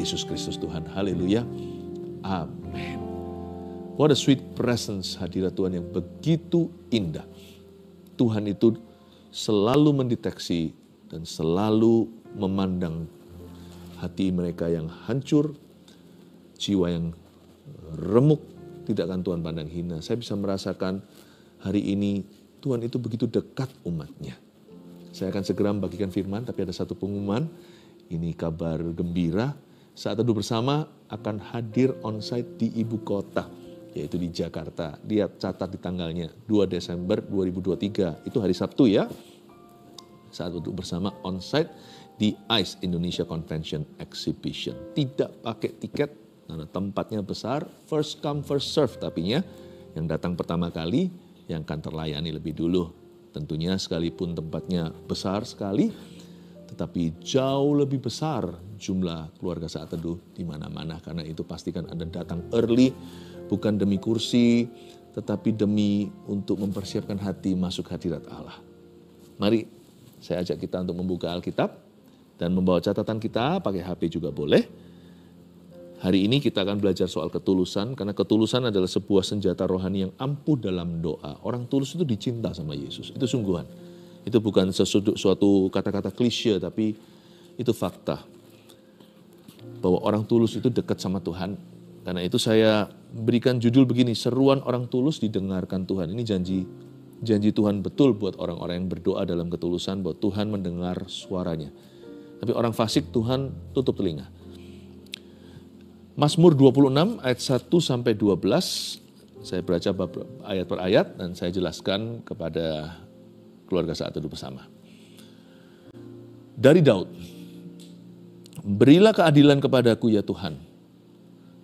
Yesus Kristus Tuhan. Haleluya. Amin. What a sweet presence hadirat Tuhan yang begitu indah. Tuhan itu selalu mendeteksi dan selalu memandang hati mereka yang hancur, jiwa yang remuk, tidak akan Tuhan pandang hina. Saya bisa merasakan hari ini Tuhan itu begitu dekat umatnya. Saya akan segera membagikan firman, tapi ada satu pengumuman. Ini kabar gembira. Saat Teduh Bersama akan hadir onsite di ibu kota, yaitu di Jakarta. Lihat, catat di tanggalnya, 2 Desember 2023. Itu hari Sabtu ya. Saat Teduh Bersama onsite di ICE Indonesia Convention Exhibition. Tidak pakai tiket, karena tempatnya besar. First come, first serve tapinya. Yang datang pertama kali, yang akan terlayani lebih dulu. Tentunya sekalipun tempatnya besar sekali, tetapi jauh lebih besar jumlah keluarga Saat Teduh di mana-mana. Karena itu pastikan Anda datang early, bukan demi kursi, tetapi demi untuk mempersiapkan hati masuk hadirat Allah. Mari saya ajak kita untuk membuka Alkitab dan membawa catatan kita, pakai HP juga boleh. Hari ini kita akan belajar soal ketulusan, karena ketulusan adalah sebuah senjata rohani yang ampuh dalam doa. Orang tulus itu dicinta sama Yesus, itu sungguhan. Itu bukan suatu kata-kata klise, tapi itu fakta. Bahwa orang tulus itu dekat sama Tuhan. Karena itu saya berikan judul begini, seruan orang tulus didengarkan Tuhan. Ini janji Tuhan betul buat orang-orang yang berdoa dalam ketulusan, bahwa Tuhan mendengar suaranya. Tapi orang fasik Tuhan tutup telinga. Mazmur 26 ayat 1-12, saya baca ayat per ayat dan saya jelaskan kepada keluarga Saat Teduh Bersama. Dari Daud, berilah keadilan kepadaku ya Tuhan,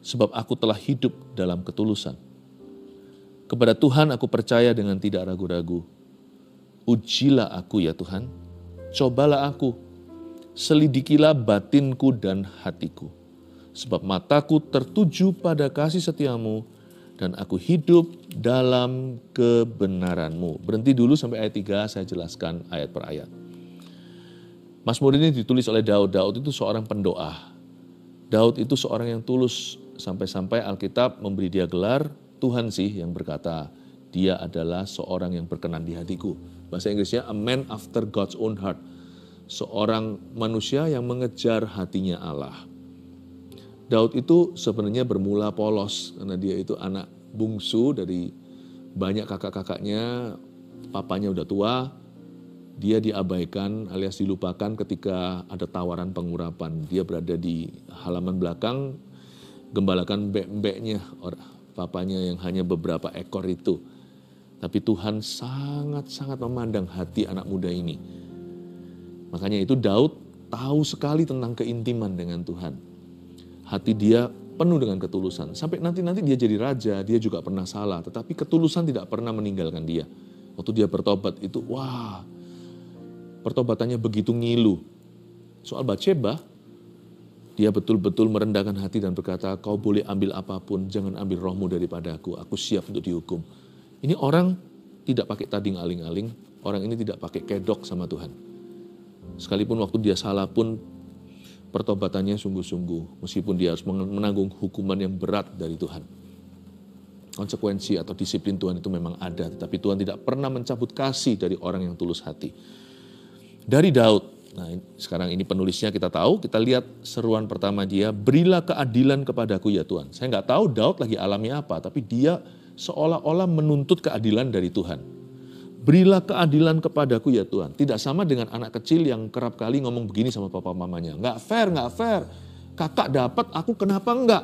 sebab aku telah hidup dalam ketulusan. Kepada Tuhan aku percaya dengan tidak ragu-ragu. Ujilah aku ya Tuhan, cobalah aku, selidikilah batinku dan hatiku. Sebab mataku tertuju pada kasih setiamu, dan aku hidup dalam kebenaranmu. Berhenti dulu sampai ayat 3, saya jelaskan ayat per ayat. Mazmur ini ditulis oleh Daud. Daud itu seorang pendoa. Daud itu seorang yang tulus. Sampai-sampai Alkitab memberi dia gelar, Tuhan sih yang berkata, dia adalah seorang yang berkenan di hatiku. Bahasa Inggrisnya, a man after God's own heart. Seorang manusia yang mengejar hatinya Allah. Daud itu sebenarnya bermula polos, karena dia itu anak bungsu dari banyak kakak-kakaknya, papanya udah tua, dia diabaikan alias dilupakan ketika ada tawaran pengurapan. Dia berada di halaman belakang, gembalakan mbek-mbeknya, papanya yang hanya beberapa ekor itu. Tapi Tuhan sangat-sangat memandang hati anak muda ini. Makanya itu Daud tahu sekali tentang keintiman dengan Tuhan. Hati dia penuh dengan ketulusan. Sampai nanti dia jadi raja, dia juga pernah salah. Tetapi ketulusan tidak pernah meninggalkan dia. Waktu dia bertobat itu, wah, pertobatannya begitu ngilu. Soal Batsyeba, dia betul-betul merendahkan hati dan berkata, kau boleh ambil apapun, jangan ambil rohmu daripada aku siap untuk dihukum. Ini orang tidak pakai tading aling-aling, orang ini tidak pakai kedok sama Tuhan. Sekalipun waktu dia salah pun, pertobatannya sungguh-sungguh, meskipun dia harus menanggung hukuman yang berat dari Tuhan. Konsekuensi atau disiplin Tuhan itu memang ada, tetapi Tuhan tidak pernah mencabut kasih dari orang yang tulus hati. Dari Daud, nah sekarang ini penulisnya kita tahu, kita lihat seruan pertama dia, berilah keadilan kepadaku ya Tuhan. Saya nggak tahu Daud lagi alami apa, tapi dia seolah-olah menuntut keadilan dari Tuhan. Berilah keadilan kepadaku ya Tuhan. Tidak sama dengan anak kecil yang kerap kali ngomong begini sama papa mamanya. Nggak fair. Kakak dapat, aku kenapa enggak?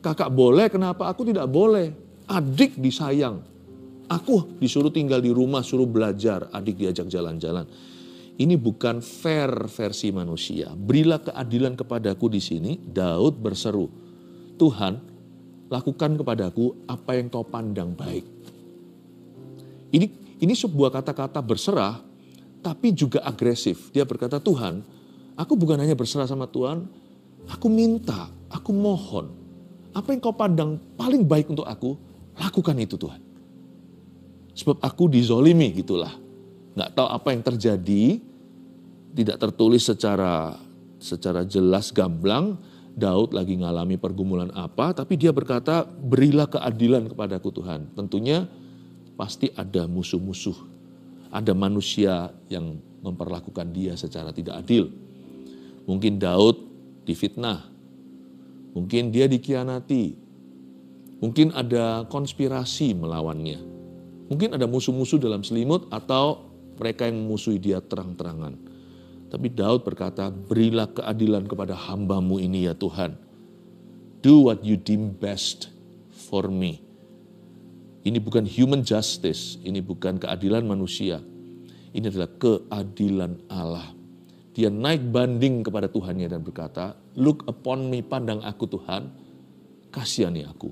Kakak boleh, kenapa aku tidak boleh? Adik disayang. Aku disuruh tinggal di rumah, suruh belajar. Adik diajak jalan-jalan. Ini bukan fair versi manusia. Berilah keadilan kepadaku di sini. Daud berseru, Tuhan, lakukan kepadaku apa yang kau pandang baik. Ini sebuah kata-kata berserah, tapi juga agresif. Dia berkata, Tuhan, aku bukan hanya berserah sama Tuhan, aku minta, aku mohon. Apa yang kau pandang paling baik untuk aku, lakukan itu Tuhan. Sebab aku dizolimi gitulah. Nggak tahu apa yang terjadi, tidak tertulis secara jelas gamblang, Daud lagi ngalami pergumulan apa, tapi dia berkata, berilah keadilan kepadaku Tuhan. Tentunya pasti ada musuh-musuh, ada manusia yang memperlakukan dia secara tidak adil. Mungkin Daud difitnah, mungkin dia dikhianati, mungkin ada konspirasi melawannya, mungkin ada musuh-musuh dalam selimut atau mereka yang memusuhi dia terang-terangan. Tapi Daud berkata, berilah keadilan kepada hamba-Mu ini ya Tuhan. Do what you deem best for me. Ini bukan human justice, ini bukan keadilan manusia. Ini adalah keadilan Allah. Dia naik banding kepada Tuhannya dan berkata, look upon me, pandang aku Tuhan, kasihani aku.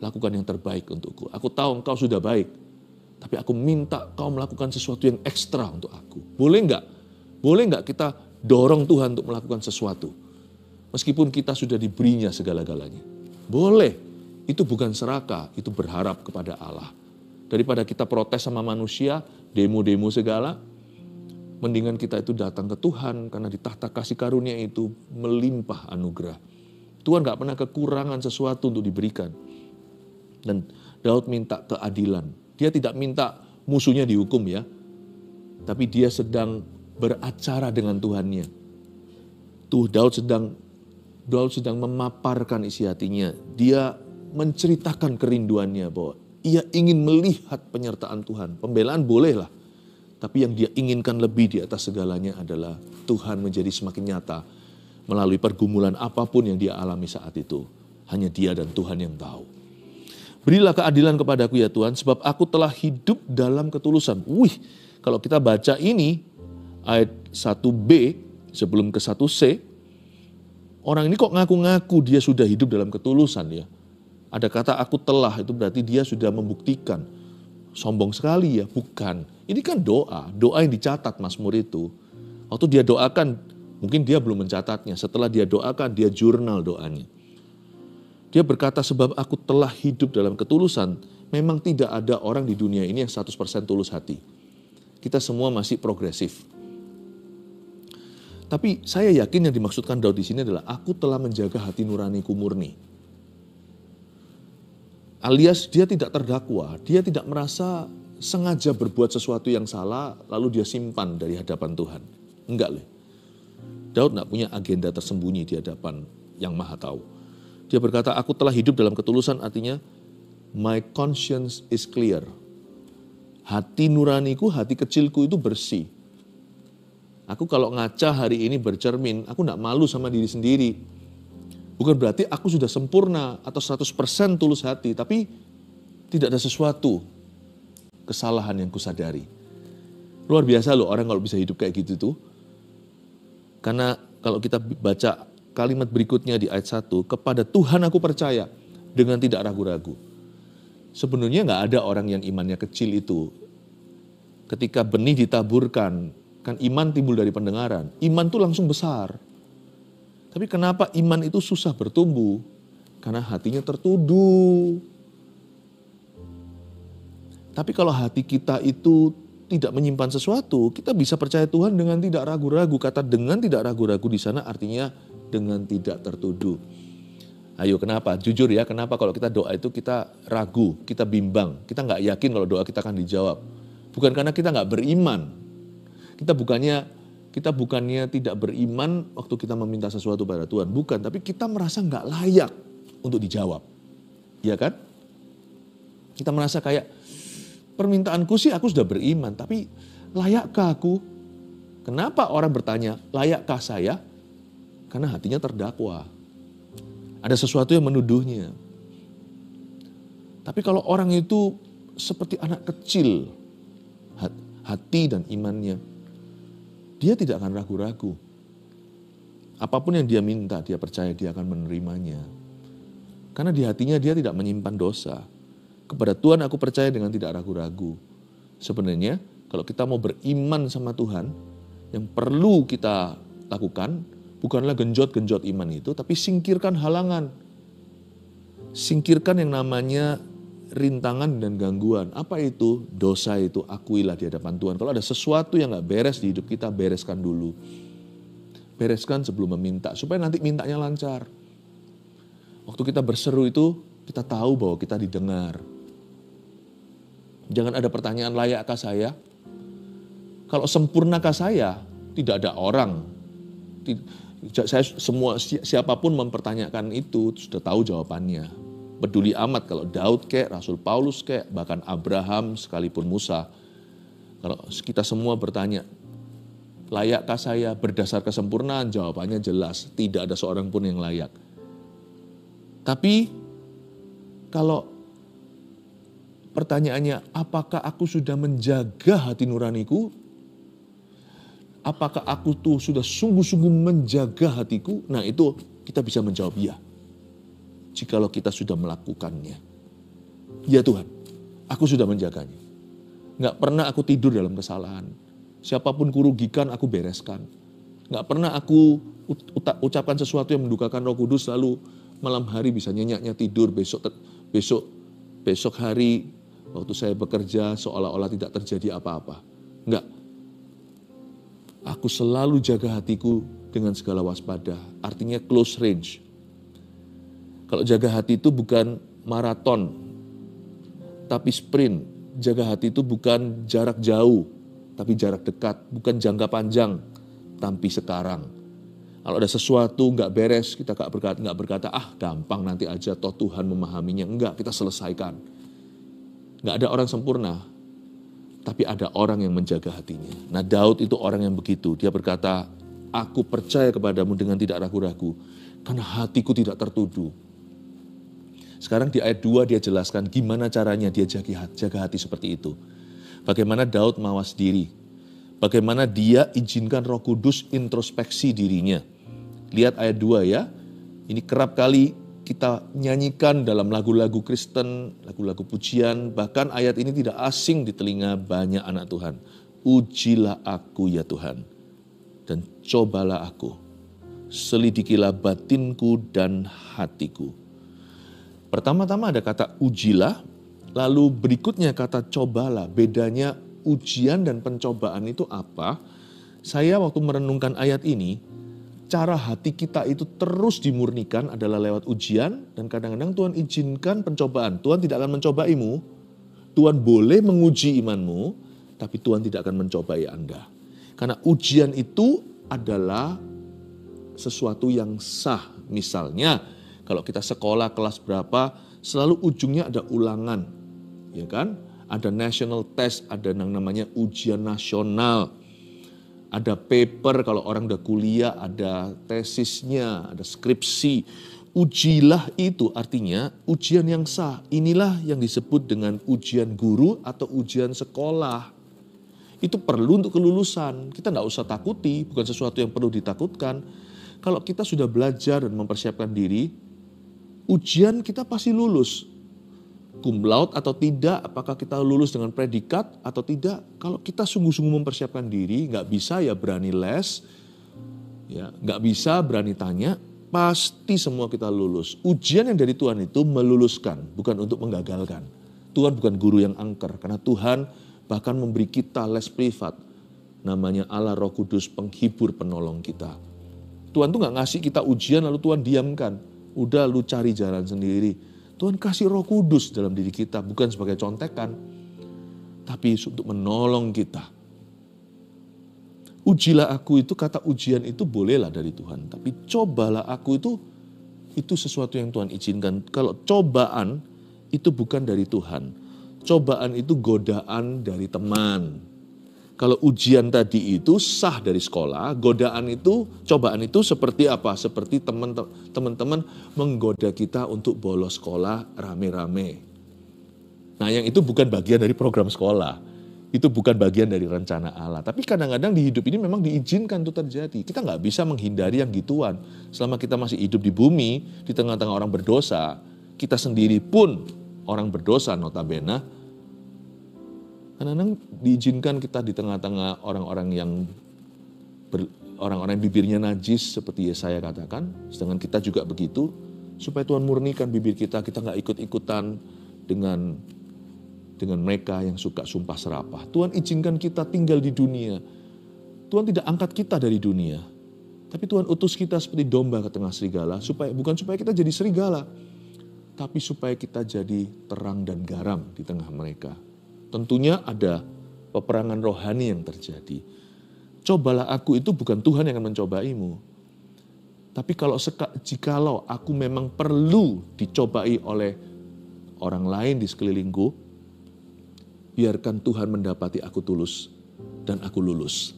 Lakukan yang terbaik untukku. Aku tahu engkau sudah baik, tapi aku minta kau melakukan sesuatu yang ekstra untuk aku. Boleh enggak? Boleh enggak kita dorong Tuhan untuk melakukan sesuatu? Meskipun kita sudah diberinya segala-galanya. Boleh. Itu bukan serakah, itu berharap kepada Allah. Daripada kita protes sama manusia, demo-demo segala, mendingan kita itu datang ke Tuhan, karena di tahta kasih karunia itu melimpah anugerah. Tuhan gak pernah kekurangan sesuatu untuk diberikan. Dan Daud minta keadilan. Dia tidak minta musuhnya dihukum ya, tapi dia sedang beracara dengan Tuhannya. Daud sedang memaparkan isi hatinya. Dia menceritakan kerinduannya bahwa ia ingin melihat penyertaan Tuhan. Pembelaan bolehlah, tapi yang dia inginkan lebih di atas segalanya adalah Tuhan menjadi semakin nyata melalui pergumulan apapun yang dia alami saat itu. Hanya dia dan Tuhan yang tahu. Berilah keadilan kepadaku ya Tuhan, sebab aku telah hidup dalam ketulusan. Kalau kita baca ini, ayat 1b sebelum ke 1c, orang ini kok ngaku-ngaku dia sudah hidup dalam ketulusan ya. Ada kata aku telah, itu berarti dia sudah membuktikan. Sombong sekali ya, bukan. Ini kan doa yang dicatat Mazmur itu. Waktu dia doakan, mungkin dia belum mencatatnya. Setelah dia doakan, dia jurnal doanya. Dia berkata, sebab aku telah hidup dalam ketulusan. Memang tidak ada orang di dunia ini yang 100% tulus hati. Kita semua masih progresif. Tapi saya yakin yang dimaksudkan Daud di sini adalah aku telah menjaga hati nuraniku murni. Alias dia tidak terdakwa, dia tidak merasa sengaja berbuat sesuatu yang salah lalu dia simpan dari hadapan Tuhan. Enggak loh. Daud tidak punya agenda tersembunyi di hadapan yang Maha Tahu. Dia berkata, aku telah hidup dalam ketulusan, artinya my conscience is clear. Hati nuraniku, hati kecilku itu bersih. Aku kalau ngaca hari ini bercermin, aku tidak malu sama diri sendiri. Bukan berarti aku sudah sempurna atau 100% tulus hati, tapi tidak ada sesuatu kesalahan yang kusadari. Luar biasa loh orang kalau bisa hidup kayak gitu tuh. Karena kalau kita baca kalimat berikutnya di ayat 1, kepada Tuhan aku percaya dengan tidak ragu-ragu. Sebenarnya gak ada orang yang imannya kecil itu. Ketika benih ditaburkan, kan iman timbul dari pendengaran. Iman tuh langsung besar. Tapi kenapa iman itu susah bertumbuh? Karena hatinya tertuduh. Tapi kalau hati kita itu tidak menyimpan sesuatu, kita bisa percaya Tuhan dengan tidak ragu-ragu. Kata dengan tidak ragu-ragu di sana artinya dengan tidak tertuduh. Ayo kenapa? Jujur ya, kenapa kalau kita doa itu kita ragu, kita bimbang, kita gak yakin kalau doa kita akan dijawab. Bukan karena kita gak beriman. Kita bukannya tidak beriman waktu kita meminta sesuatu pada Tuhan. Bukan, tapi kita merasa gak layak untuk dijawab. Iya kan? Kita merasa kayak, permintaanku sih aku sudah beriman, tapi layakkah aku? Kenapa orang bertanya, layakkah saya? Karena hatinya terdakwa. Ada sesuatu yang menuduhnya. Tapi kalau orang itu seperti anak kecil, hati dan imannya, dia tidak akan ragu-ragu. Apapun yang dia minta, dia percaya dia akan menerimanya. Karena di hatinya dia tidak menyimpan dosa. Kepada Tuhan aku percaya dengan tidak ragu-ragu. Sebenarnya kalau kita mau beriman sama Tuhan, yang perlu kita lakukan bukanlah genjot-genjot iman itu, tapi singkirkan halangan. Singkirkan yang namanya rintangan dan gangguan. Apa itu? Dosa itu akuilah di hadapan Tuhan. Kalau ada sesuatu yang gak beres di hidup kita, bereskan dulu. bereskan sebelum meminta, supaya nanti mintanya lancar. Waktu kita berseru itu, kita tahu bahwa kita didengar. Jangan ada pertanyaan, layakkah saya? Kalau sempurnakah saya? Tidak ada orang. Siapapun mempertanyakan itu, sudah tahu jawabannya. Peduli amat kalau Daud kek, Rasul Paulus kek, bahkan Abraham sekalipun Musa. Kalau kita semua bertanya, layakkah saya berdasar kesempurnaan? Jawabannya jelas, tidak ada seorang pun yang layak. Tapi kalau pertanyaannya, apakah aku sudah menjaga hati nuraniku? Apakah aku tuh sudah sungguh-sungguh menjaga hatiku? Nah itu kita bisa menjawab ya. Jikalau kita sudah melakukannya. Ya Tuhan, aku sudah menjaganya. Gak pernah aku tidur dalam kesalahan. Siapapun kurugikan, aku bereskan. Gak pernah aku ucapkan sesuatu yang mendukakan Roh Kudus, lalu malam hari bisa nyenyak tidur, besok hari waktu saya bekerja seolah-olah tidak terjadi apa-apa. Enggak. Aku selalu jaga hatiku dengan segala waspada. Artinya close range. Kalau jaga hati itu bukan maraton, tapi sprint. Jaga hati itu bukan jarak jauh, tapi jarak dekat. Bukan jangka panjang, tapi sekarang. Kalau ada sesuatu nggak beres, kita nggak berkata, gampang nanti aja, toh Tuhan memahaminya. Enggak, kita selesaikan. Nggak ada orang sempurna, tapi ada orang yang menjaga hatinya. Nah Daud itu orang yang begitu. Dia berkata, aku percaya kepadamu dengan tidak ragu-ragu, karena hatiku tidak tertuduh. Sekarang di ayat 2 dia jelaskan gimana caranya dia jaga hati seperti itu. Bagaimana Daud mawas diri. Bagaimana dia izinkan Roh Kudus introspeksi dirinya. Lihat ayat 2 ya. Ini kerap kali kita nyanyikan dalam lagu-lagu Kristen, lagu-lagu pujian. Bahkan ayat ini tidak asing di telinga banyak anak Tuhan. Ujilah aku ya Tuhan, dan cobalah aku. Selidikilah batinku dan hatiku. Pertama-tama ada kata ujilah, lalu berikutnya kata cobalah. Bedanya ujian dan pencobaan itu apa? Saya waktu merenungkan ayat ini, cara hati kita itu terus dimurnikan adalah lewat ujian, dan kadang-kadang Tuhan izinkan pencobaan. Tuhan tidak akan mencobaimu, Tuhan boleh menguji imanmu, tapi Tuhan tidak akan mencobai Anda. Karena ujian itu adalah sesuatu yang sah. Misalnya, kalau kita sekolah kelas berapa, selalu ujungnya ada ulangan, ya kan? Ada national test, ada yang namanya ujian nasional. Ada paper, kalau orang udah kuliah, ada tesisnya, ada skripsi. Ujilah itu artinya ujian yang sah. Inilah yang disebut dengan ujian guru atau ujian sekolah. Itu perlu untuk kelulusan. Kita nggak usah takuti, bukan sesuatu yang perlu ditakutkan. Kalau kita sudah belajar dan mempersiapkan diri, ujian kita pasti lulus. Cum laude atau tidak, apakah kita lulus dengan predikat atau tidak. Kalau kita sungguh-sungguh mempersiapkan diri, nggak bisa ya berani les, ya nggak bisa berani tanya, pasti semua kita lulus. Ujian yang dari Tuhan itu meluluskan, bukan untuk menggagalkan. Tuhan bukan guru yang angker, karena Tuhan bahkan memberi kita les privat. Namanya Allah Roh Kudus, penghibur penolong kita. Tuhan tuh nggak ngasih kita ujian lalu Tuhan diamkan. Udah lu cari jalan sendiri. Tuhan kasih Roh Kudus dalam diri kita, bukan sebagai contekan, tapi untuk menolong kita. Ujilah aku itu, kata ujian itu bolehlah dari Tuhan, tapi cobalah aku itu sesuatu yang Tuhan izinkan. Kalau cobaan itu bukan dari Tuhan. Cobaan itu godaan dari teman. Kalau ujian tadi itu sah dari sekolah, cobaan itu seperti apa? Seperti teman-teman menggoda kita untuk bolos sekolah rame-rame. Nah yang itu bukan bagian dari program sekolah. Itu bukan bagian dari rencana Allah. Tapi kadang-kadang di hidup ini memang diizinkan itu terjadi. Kita nggak bisa menghindari yang gituan. Selama kita masih hidup di bumi, di tengah-tengah orang berdosa, kita sendiri pun orang berdosa notabene. Kadang-kadang diizinkan kita di tengah-tengah orang-orang yang bibirnya najis seperti Yesaya katakan, sedangkan kita juga begitu, supaya Tuhan murnikan bibir kita nggak ikut-ikutan dengan mereka yang suka sumpah serapah. Tuhan izinkan kita tinggal di dunia. Tuhan tidak angkat kita dari dunia, Tapi Tuhan utus kita seperti domba ke tengah serigala, bukan supaya kita jadi serigala, tapi supaya kita jadi terang dan garam di tengah mereka. Tentunya ada peperangan rohani yang terjadi. Cobalah aku itu bukan Tuhan yang akan mencobaimu. Tapi jikalau aku memang perlu dicobai oleh orang lain di sekelilingku, biarkan Tuhan mendapati aku tulus dan aku lulus.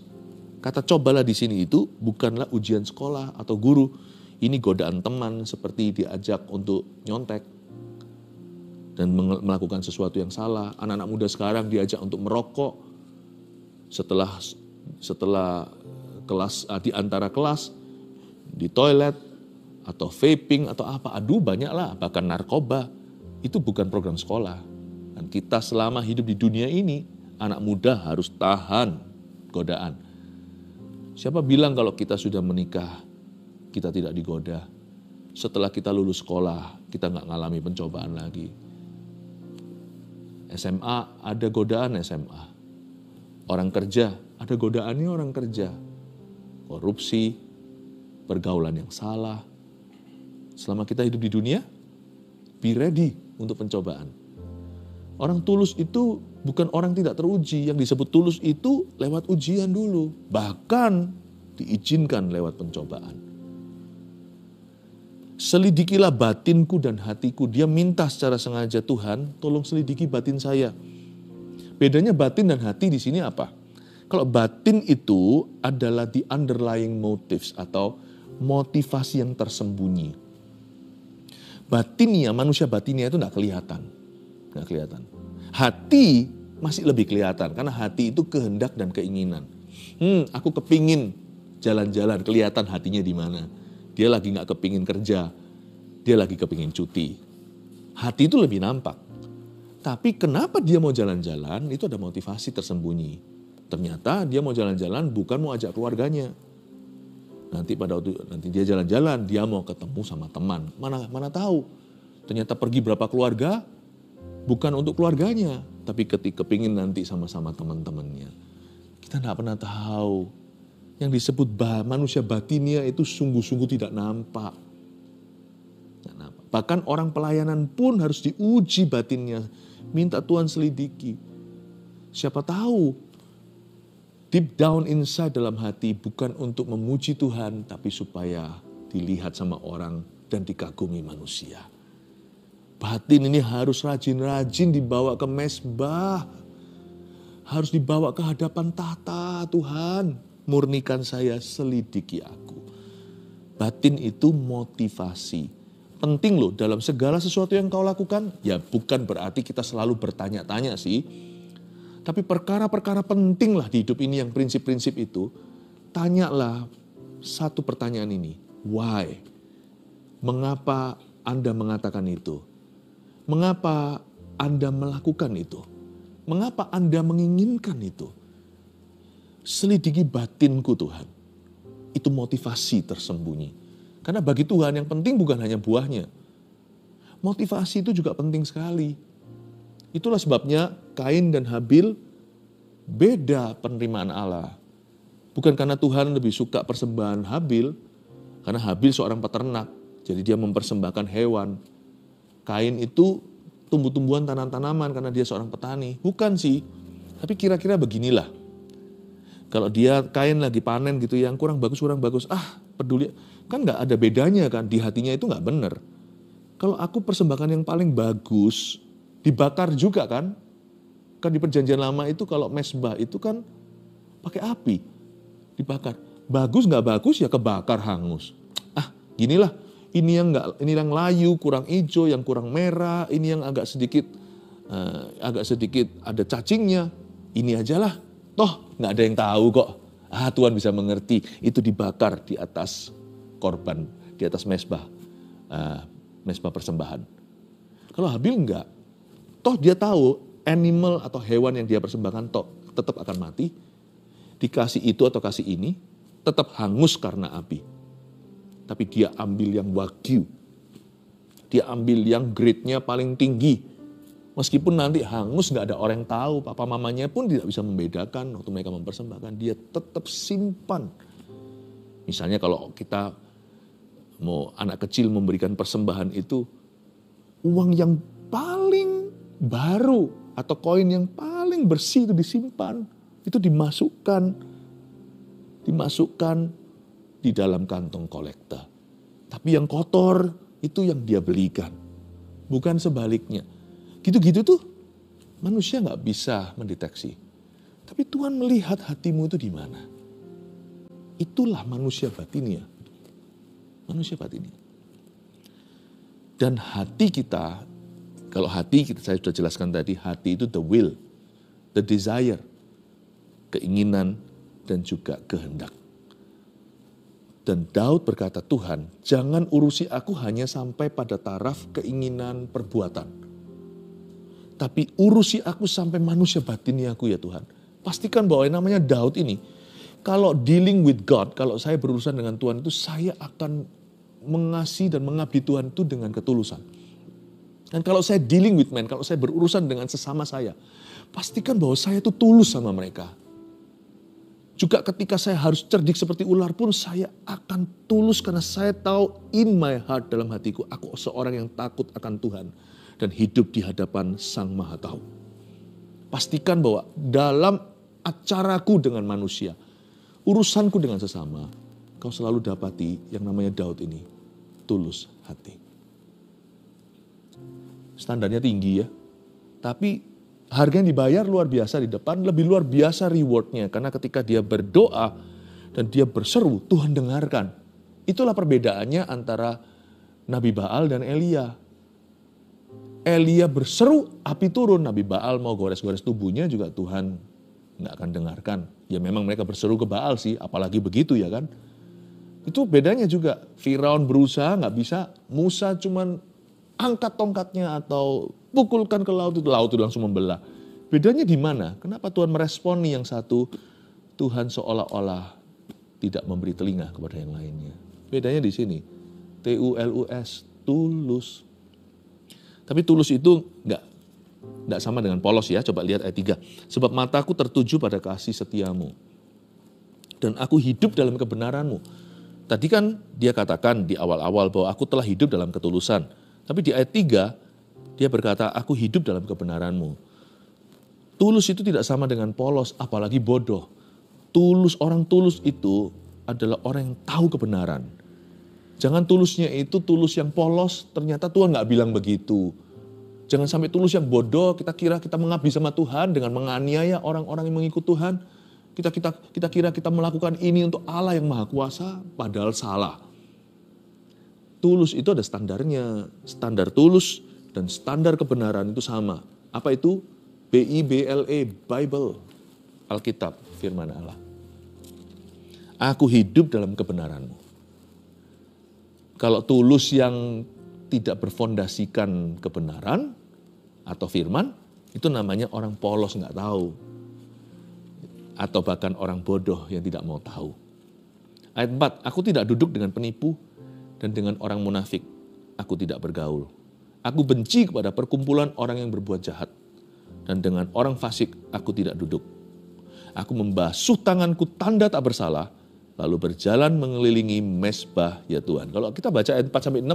Kata cobalah di sini itu bukanlah ujian sekolah atau guru. Ini godaan teman seperti diajak untuk nyontek dan melakukan sesuatu yang salah. Anak-anak muda sekarang diajak untuk merokok setelah kelas, di antara kelas, di toilet, atau vaping, atau apa. Aduh banyaklah, bahkan narkoba. Itu bukan program sekolah. Dan kita selama hidup di dunia ini, anak muda harus tahan godaan. Siapa bilang kalau kita sudah menikah, kita tidak digoda? Setelah kita lulus sekolah, kita nggak ngalami pencobaan lagi. SMA, ada godaan SMA. Orang kerja, ada godaannya orang kerja. Korupsi, pergaulan yang salah. Selama kita hidup di dunia, be ready untuk pencobaan. Orang tulus itu bukan orang tidak teruji. Yang disebut tulus itu lewat ujian dulu. Bahkan diizinkan lewat pencobaan. Selidikilah batinku dan hatiku. Dia minta secara sengaja, Tuhan tolong selidiki batin saya. Bedanya batin dan hati di sini apa? Kalau batin itu adalah the underlying motives atau motivasi yang tersembunyi. Batinnya, manusia batinnya itu nggak kelihatan. Hati masih lebih kelihatan karena hati itu kehendak dan keinginan. Aku kepingin jalan-jalan, kelihatan hatinya di mana. Dia lagi nggak kepingin kerja, dia lagi kepingin cuti. Hati itu lebih nampak. Tapi kenapa dia mau jalan-jalan? Itu ada motivasi tersembunyi. Ternyata dia mau jalan-jalan bukan mau ajak keluarganya. Nanti dia jalan-jalan, dia mau ketemu sama teman. Mana tahu? Ternyata pergi berapa keluarga? Bukan untuk keluarganya, tapi ketika kepingin nanti sama-sama teman-temannya. Kita tidak pernah tahu. Yang disebut manusia batinnya itu sungguh-sungguh tidak nampak. Bahkan orang pelayanan pun harus diuji batinnya. Minta Tuhan selidiki. Siapa tahu deep down inside dalam hati bukan untuk memuji Tuhan, tapi supaya dilihat sama orang dan dikagumi manusia. Batin ini harus rajin-rajin dibawa ke mezbah. Harus dibawa ke hadapan tahta Tuhan. Murnikan saya, selidiki aku. Batin itu motivasi. Penting loh dalam segala sesuatu yang kau lakukan. Ya bukan berarti kita selalu bertanya-tanya sih. Tapi perkara-perkara penting lah di hidup ini yang prinsip-prinsip itu. Tanyalah satu pertanyaan ini. Why? Mengapa Anda mengatakan itu? Mengapa Anda melakukan itu? Mengapa Anda menginginkan itu? Selidiki batinku Tuhan. Itu motivasi tersembunyi. Karena bagi Tuhan yang penting bukan hanya buahnya. Motivasi itu juga penting sekali. Itulah sebabnya Kain dan Habil beda penerimaan Allah. Bukan karena Tuhan lebih suka persembahan Habil. Karena Habil seorang peternak. Jadi dia mempersembahkan hewan. Kain itu tumbuh-tumbuhan tanaman karena dia seorang petani. Bukan sih. Tapi kira-kira beginilah. Kalau dia Kain lagi panen gitu yang kurang bagus. Peduli. Kan gak ada bedanya kan. Di hatinya itu gak benar. Kalau aku persembahkan yang paling bagus, dibakar juga kan. Kan di perjanjian lama itu kalau mezbah itu kan pakai api. Dibakar. Bagus gak bagus ya kebakar hangus. Ginilah. Ini yang layu, kurang hijau, yang kurang merah, ini yang agak sedikit ada cacingnya. Ini ajalah, toh nggak ada yang tahu kok. Tuhan bisa mengerti. Itu dibakar di atas korban, di atas mezbah persembahan. Kalau Habil enggak, toh dia tahu animal atau hewan yang dia persembahkan toh tetap akan mati. Dikasih itu atau kasih ini, tetap hangus karena api. Tapi dia ambil yang wagyu. Dia ambil yang grade-nya paling tinggi. Meskipun nanti hangus gak ada orang yang tahu. Papa mamanya pun tidak bisa membedakan waktu mereka mempersembahkan. Dia tetap simpan. Misalnya kalau kita mau anak kecil memberikan persembahan itu, uang yang paling baru atau koin yang paling bersih itu disimpan, itu dimasukkan di dalam kantong kolekta. Tapi yang kotor itu yang dia belikan, bukan sebaliknya. Gitu-gitu tuh manusia nggak bisa mendeteksi. Tapi Tuhan melihat hatimu itu di mana. Itulah manusia batinnya. Manusia batinnya. Dan hati kita, kalau hati kita saya sudah jelaskan tadi, hati itu the will, the desire, keinginan dan juga kehendak. Dan Daud berkata, Tuhan, jangan urusi aku hanya sampai pada taraf keinginan perbuatan. Tapi urusi aku sampai manusia batinnya aku ya Tuhan. Pastikan bahwa yang namanya Daud ini, kalau dealing with God, kalau saya berurusan dengan Tuhan itu, saya akan mengasihi dan mengabdi Tuhan itu dengan ketulusan. Dan kalau saya dealing with men, kalau saya berurusan dengan sesama saya, pastikan bahwa saya itu tulus sama mereka. Juga ketika saya harus cerdik seperti ular pun, saya akan tulus karena saya tahu in my heart, dalam hatiku, aku seorang yang takut akan Tuhan dan hidup di hadapan Sang Maha Tahu. Pastikan bahwa dalam acaraku dengan manusia, urusanku dengan sesama, kau selalu dapati yang namanya Daud ini, tulus hati. Standarnya tinggi ya, tapi harga yang dibayar luar biasa di depan, lebih luar biasa rewardnya. Karena ketika dia berdoa dan dia berseru, Tuhan dengarkan. Itulah perbedaannya antara Nabi Baal dan Elia. Elia berseru, api turun. Nabi Baal mau gores-gores tubuhnya juga Tuhan nggak akan dengarkan. Ya memang mereka berseru ke Baal sih, apalagi begitu ya kan. Itu bedanya juga. Firaun berusaha nggak bisa, Musa cuman angkat tongkatnya atau pukulkan ke laut itu langsung membelah. Bedanya di mana? Kenapa Tuhan meresponi yang satu, Tuhan seolah-olah tidak memberi telinga kepada yang lainnya. Bedanya di sini. TULUS, tulus. Tapi tulus itu enggak sama dengan polos ya. Coba lihat ayat 3. Sebab mataku tertuju pada kasih setiamu. Dan aku hidup dalam kebenaranmu. Tadi kan dia katakan di awal-awal bahwa aku telah hidup dalam ketulusan. Tapi di ayat 3 dia berkata aku hidup dalam kebenaranmu. Tulus itu tidak sama dengan polos, apalagi bodoh. Orang tulus itu adalah orang yang tahu kebenaran. Jangan tulusnya itu tulus yang polos, ternyata Tuhan gak bilang begitu. Jangan sampai tulus yang bodoh, kita kira kita mengabdi sama Tuhan dengan menganiaya orang-orang yang mengikut Tuhan. Kita kira kita melakukan ini untuk Allah yang Maha Kuasa, padahal salah. Tulus itu ada standarnya, standar tulus dan standar kebenaran itu sama. Apa itu? BIBLE, Bible, Alkitab, firman Allah. Aku hidup dalam kebenaranmu. Kalau tulus yang tidak berfondasikan kebenaran atau firman, itu namanya orang polos nggak tahu. Atau bahkan orang bodoh yang tidak mau tahu. Ayat 4, aku tidak duduk dengan penipu dan dengan orang munafik. Aku tidak bergaul. Aku benci kepada perkumpulan orang yang berbuat jahat. Dan dengan orang fasik aku tidak duduk. Aku membasuh tanganku tanda tak bersalah, lalu berjalan mengelilingi mezbah ya Tuhan. Kalau kita baca ayat 4-6,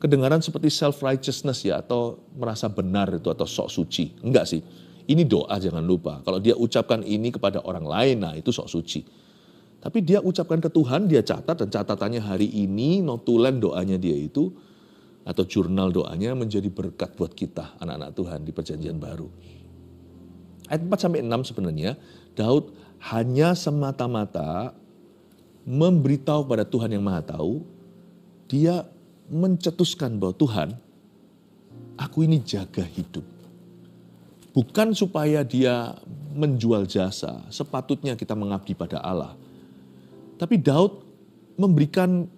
kedengaran seperti self-righteousness ya, atau merasa benar itu, atau sok suci. Enggak sih, ini doa jangan lupa. Kalau dia ucapkan ini kepada orang lain, nah itu sok suci. Tapi dia ucapkan ke Tuhan, dia catat, dan catatannya hari ini, notulen doanya dia itu, atau jurnal doanya menjadi berkat buat kita, anak-anak Tuhan di perjanjian baru. Ayat 4-6 sebenarnya, Daud hanya semata-mata memberitahu pada Tuhan yang Maha Tahu, dia mencetuskan bahwa Tuhan, aku ini jaga hidup. Bukan supaya dia menjual jasa, sepatutnya kita mengabdi pada Allah. Tapi Daud memberikan,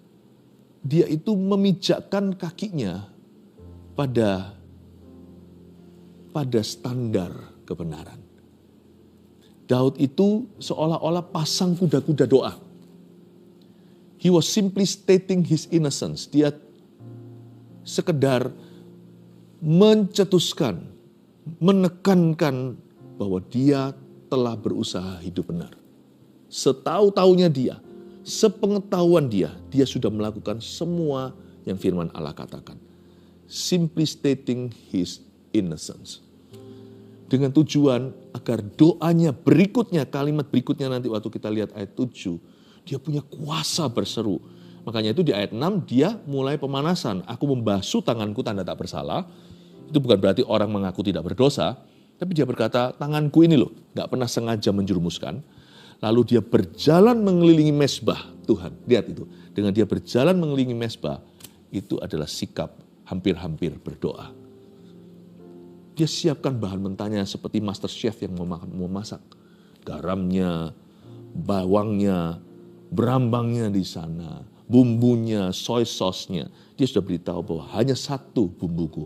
dia itu memijakkan kakinya pada standar kebenaran. Daud itu seolah-olah pasang kuda-kuda doa. He was simply stating his innocence. Dia sekedar mencetuskan, menekankan bahwa dia telah berusaha hidup benar. Setahu-tahunya dia, Sepengetahuan dia sudah melakukan semua yang firman Allah katakan. Simply stating his innocence. Dengan tujuan agar doanya berikutnya, kalimat berikutnya nanti waktu kita lihat ayat 7, dia punya kuasa berseru. Makanya itu di ayat 6 dia mulai pemanasan. Aku membasuh tanganku tanda tak bersalah. Itu bukan berarti orang mengaku tidak berdosa. Tapi dia berkata, tanganku ini loh, gak pernah sengaja menjerumuskan. Lalu dia berjalan mengelilingi mezbah Tuhan. Lihat itu, dengan dia berjalan mengelilingi mezbah, itu adalah sikap hampir-hampir berdoa. Dia siapkan bahan mentahnya seperti master chef yang memasak. Garamnya, bawangnya, berambangnya di sana, bumbunya, soy sauce-nya. Dia sudah beritahu bahwa hanya satu bumbuku.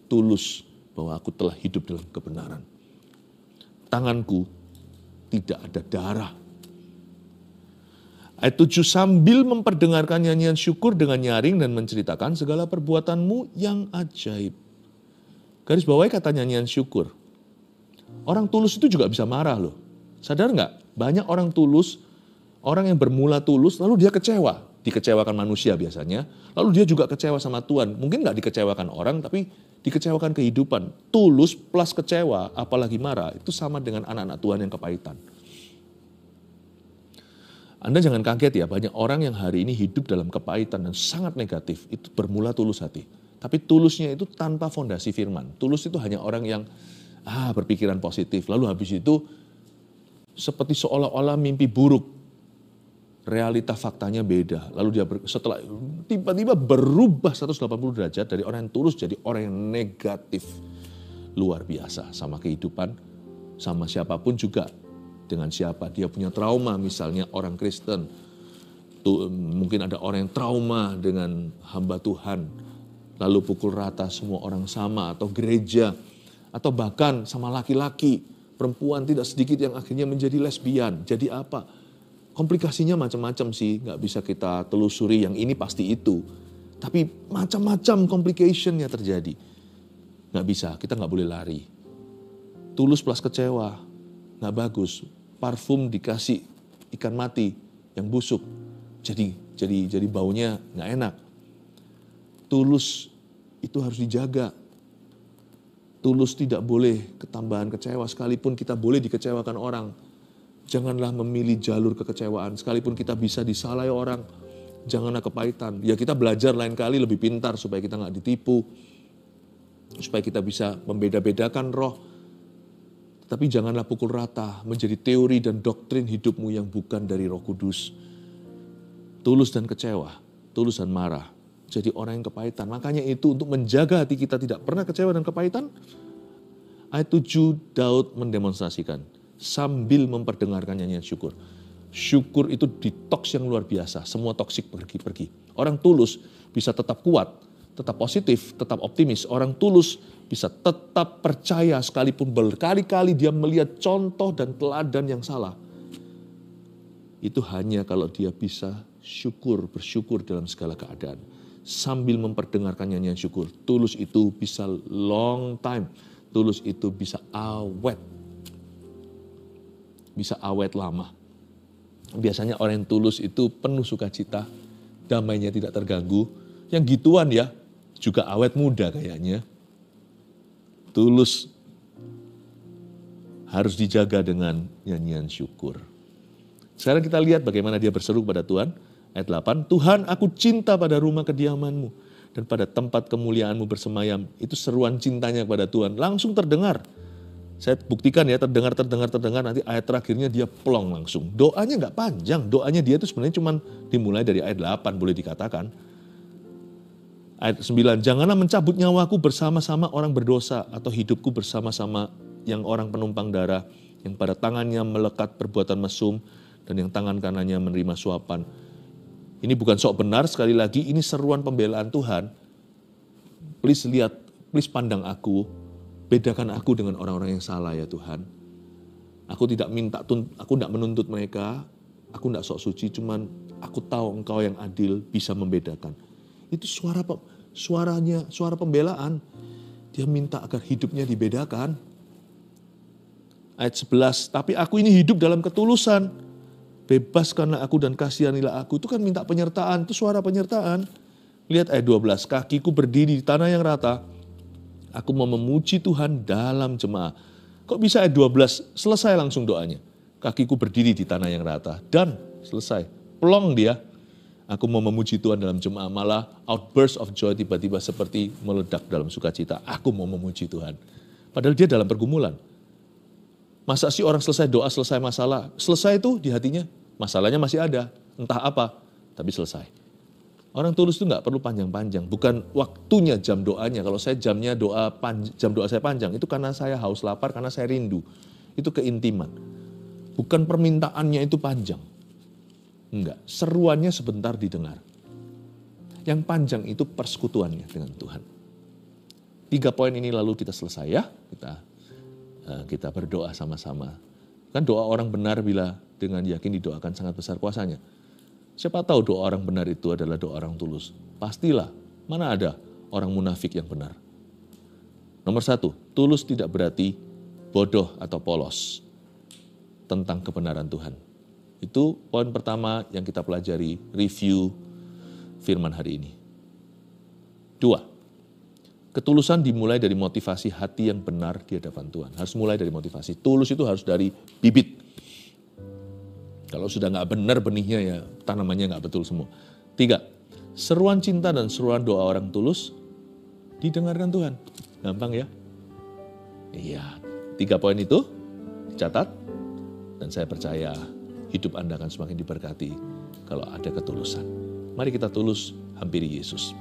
Tulus bahwa aku telah hidup dalam kebenaran. Tanganku tidak ada darah. Ayat 7, sambil memperdengarkan nyanyian syukur dengan nyaring dan menceritakan segala perbuatanmu yang ajaib. Garis bawahi kata nyanyian syukur. Orang tulus itu juga bisa marah loh. Sadar nggak? Banyak orang tulus, orang yang bermula tulus, lalu dia kecewa. Dikecewakan manusia biasanya, lalu dia juga kecewa sama Tuhan. Mungkin nggak dikecewakan orang, tapi dikecewakan kehidupan. Tulus plus kecewa, apalagi marah, itu sama dengan anak-anak Tuhan yang kepahitan. Anda jangan kaget ya, banyak orang yang hari ini hidup dalam kepahitan dan sangat negatif, itu bermula tulus hati. Tapi tulusnya itu tanpa fondasi firman. Tulus itu hanya orang yang berpikiran positif, lalu habis itu seperti seolah-olah mimpi buruk. Realita faktanya beda. Lalu dia setelah tiba-tiba berubah 180 derajat dari orang yang tulus jadi orang yang negatif. Luar biasa sama kehidupan, sama siapapun juga. Dengan siapa dia punya trauma, misalnya orang Kristen. Mungkin ada orang yang trauma dengan hamba Tuhan. Lalu pukul rata semua orang sama, atau gereja. Atau bahkan sama laki-laki, perempuan tidak sedikit yang akhirnya menjadi lesbian. Jadi apa? Komplikasinya macam-macam sih, nggak bisa kita telusuri yang ini pasti itu. Tapi macam-macam complication-nya terjadi. Nggak bisa, kita nggak boleh lari. Tulus plus kecewa, nggak bagus. Parfum dikasih ikan mati yang busuk, jadi baunya nggak enak. Tulus itu harus dijaga. Tulus tidak boleh ketambahan kecewa, sekalipun kita boleh dikecewakan orang. Janganlah memilih jalur kekecewaan, sekalipun kita bisa disalahi orang, janganlah kepahitan. Ya kita belajar lain kali lebih pintar supaya kita nggak ditipu, supaya kita bisa membeda-bedakan roh. Tapi janganlah pukul rata menjadi teori dan doktrin hidupmu yang bukan dari Roh Kudus. Tulus dan kecewa, tulus dan marah, jadi orang yang kepahitan. Makanya itu untuk menjaga hati kita tidak pernah kecewa dan kepahitan. Ayat 7 Daud mendemonstrasikan. Sambil memperdengarkan nyanyian syukur. Syukur itu detox yang luar biasa. Semua toksik pergi. Orang tulus bisa tetap kuat, tetap positif, tetap optimis. Orang tulus bisa tetap percaya sekalipun berkali-kali dia melihat contoh dan teladan yang salah. Itu hanya kalau dia bisa bersyukur dalam segala keadaan. Sambil memperdengarkan nyanyian syukur. Tulus itu bisa long time. Tulus itu bisa awet. Bisa awet lama. Biasanya orang yang tulus itu penuh sukacita, damainya tidak terganggu. Yang gituan ya, juga awet muda kayaknya. Tulus harus dijaga dengan nyanyian syukur. Sekarang kita lihat bagaimana dia berseru kepada Tuhan. Ayat 8, Tuhan aku cinta pada rumah kediaman-Mu dan pada tempat kemuliaan-Mu bersemayam. Itu seruan cintanya kepada Tuhan. Langsung terdengar. Saya buktikan ya, terdengar, nanti ayat terakhirnya dia plong langsung. Doanya nggak panjang, doanya dia itu sebenarnya cuma dimulai dari ayat 8 boleh dikatakan. Ayat 9, janganlah mencabut nyawaku bersama-sama orang berdosa atau hidupku bersama-sama yang orang penumpang darah, yang pada tangannya melekat perbuatan mesum dan yang tangan kanannya menerima suapan. Ini bukan sok benar, sekali lagi ini seruan pembelaan Tuhan. Please lihat, please pandang aku. Bedakan aku dengan orang-orang yang salah ya Tuhan. Aku tidak menuntut mereka, aku tidak sok suci, cuman aku tahu Engkau yang adil bisa membedakan. Itu suara pembelaan. Dia minta agar hidupnya dibedakan. Ayat 11, tapi aku ini hidup dalam ketulusan. Bebaskanlah aku dan kasihanilah aku. Itu kan minta penyertaan, itu suara penyertaan. Lihat ayat 12, kakiku berdiri di tanah yang rata. Aku mau memuji Tuhan dalam jemaah. Kok bisa ayat 12 selesai langsung doanya. Kakiku berdiri di tanah yang rata. Dan selesai. Plong dia. Aku mau memuji Tuhan dalam jemaah. Malah outburst of joy tiba-tiba seperti meledak dalam sukacita. Aku mau memuji Tuhan. Padahal dia dalam pergumulan. Masa sih orang selesai doa, selesai masalah. Selesai itu di hatinya. Masalahnya masih ada. Entah apa. Tapi selesai. Orang tulus itu nggak perlu panjang-panjang. Bukan waktunya jam doanya. Kalau saya jamnya jam doa saya panjang. Itu karena saya haus lapar, karena saya rindu. Itu keintiman. Bukan permintaannya itu panjang. Enggak. Seruannya sebentar didengar. Yang panjang itu persekutuannya dengan Tuhan. 3 poin ini lalu kita selesai ya. Kita berdoa sama-sama. Kan doa orang benar bila dengan yakin didoakan sangat besar kuasanya. Siapa tahu doa orang benar itu adalah doa orang tulus. Pastilah, mana ada orang munafik yang benar. Nomor 1, tulus tidak berarti bodoh atau polos tentang kebenaran Tuhan. Itu poin pertama yang kita pelajari, review firman hari ini. 2, ketulusan dimulai dari motivasi hati yang benar di hadapan Tuhan. Harus mulai dari motivasi. Tulus itu harus dari bibit. Kalau sudah nggak benar benihnya ya tanamannya nggak betul semua. 3, seruan cinta dan seruan doa orang tulus didengarkan Tuhan. Gampang ya? Iya, 3 poin itu dicatat dan saya percaya hidup Anda akan semakin diberkati kalau ada ketulusan. Mari kita tulus hampiri Yesus.